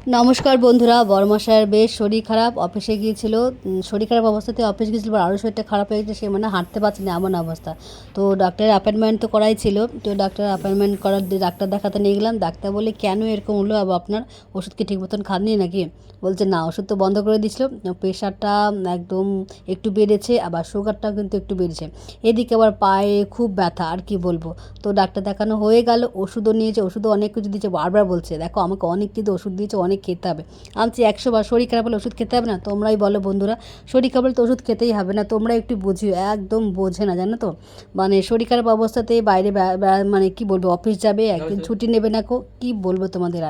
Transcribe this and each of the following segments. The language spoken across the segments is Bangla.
নমস্কার বন্ধুরা, বড়মশাইয়ের বেশ শরীর খারাপ, অফিসে গিয়েছিল। শরীর খারাপ অবস্থাতে অফিস গিয়েছিল, আরও শরীরটা খারাপ হয়ে গেছে, সে মানে হাঁটতে পারছে না এমন অবস্থা। তো ডাক্তারের অ্যাপয়েন্টমেন্ট তো করাই ছিল, তো ডাক্তারের অ্যাপয়েন্টমেন্ট করার ডাক্তার দেখাতে নিয়ে গেলাম। ডাক্তার বলে কেন এরকম হলো, আপনার ওষুধ কি ঠিক মতন খাননি নাকি? বলছে না, ওষুধ তো বন্ধ করে দিয়েছিল, প্রেশারটা একদম একটু বেড়েছে, আবার সুগারটাও কিন্তু একটু বেড়েছে, এদিকে আবার পায়ে খুব ব্যথা, আর কি বলবো। তো ডাক্তার দেখানো হয়ে গেল, ওষুধও নিয়েছে, ওষুধও অনেক কিছু দিয়েছে, বারবার বলছে দেখো আমাকে অনেক কিন্তু ওষুধ দিয়েছে, অনেক খেতে হবে। আনছি 100 বার, শরীর খারাপ হলে ওষুধ খেতে হবে না? তোমরাই বলো বন্ধুরা, শরীর খারাপ হলে তো ওষুধ খেতেই হবে না? তোমরা একটু বুঝিও, একদম বোঝে না, জানো তো। মানে শরীর খারাপ অবস্থাতে বাইরে মানে কি বলবো, অফিস যাবে, একদিন ছুটি নেবে না, কি বলবো তোমাদের।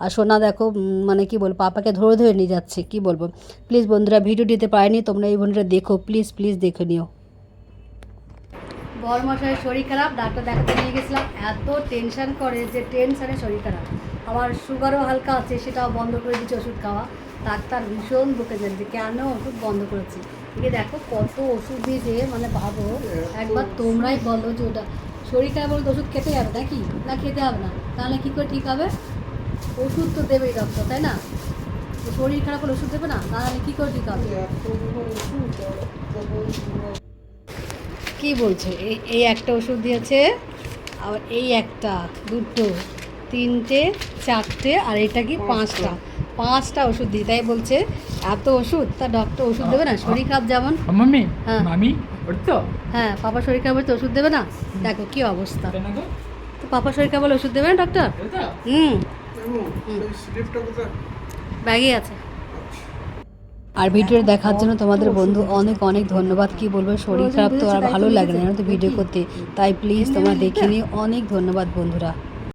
আর সোনা দেখো, মানে কি বলবো, পাপাকে ধরে ধরে নিয়ে যাচ্ছে, কি বলবো। প্লিজ বন্ধুরা, ভিডিও দিতে পারিনি, তোমরা এই বন্ধুরা দেখো, প্লিজ প্লিজ দেখে নিও। বড়মশাইয়ের শরীর খারাপ, ডাক্তার দেখাতে নিয়ে গেছিলাম, এত টেনশন করে যে টেনশানে শরীর খারাপ। আমার সুগারও হালকা আছে, সেটাও বন্ধ করে দিচ্ছে ওষুধ খাওয়া। ডাক্তার ভীষণ বকে যান যে কেন ওষুধ বন্ধ করেছি। একে দেখো কত ওষুধ দিয়েছে, মানে ভাবো, একবার তোমরাই বলো যে ওটা শরীর খারাপ বলতে ওষুধ খেতে হবে নাকি? না খেতে হবে না, তাহলে কী করে ঠিক হবে? ওষুধ তো দেবেই ডক্টর, তাই না? তো শরীর খারাপ হলে ওষুধ দেবে না, তাহলে কী করে ঠিক হবে? কি বলছে? এই একটা ওষুধ দিয়েছে, আবার এই একটা, দুটো, তিনটে, চারটে, আর এটা কি পাঁচটা, পাঁচটা ওষুধ দিই, তাই বলছে এত ওষুধ, তা ডক্টর ওষুধ দেবে না? শরীর খারাপ যেমন। মাম্মি হ্যাঁ মামি তো হ্যাঁ, পাপা শরীর খারাপ হলে তো ওষুধ দেবে না? দেখো কি অবস্থা। তো পাপা শরীর খারাপ হলে ওষুধ দেবে না ডক্টর? হুম, ব্যাগেই আছে। আর ভিডিও দেখার জন্য তোমাদের বন্ধু অনেক অনেক ধন্যবাদ। কি বলবো, শরীর খারাপ তো আর ভালো লাগে না জানো তো ভিডিও করতে, তাই প্লিজ তোমরা দেখে নিও। অনেক ধন্যবাদ বন্ধুরা।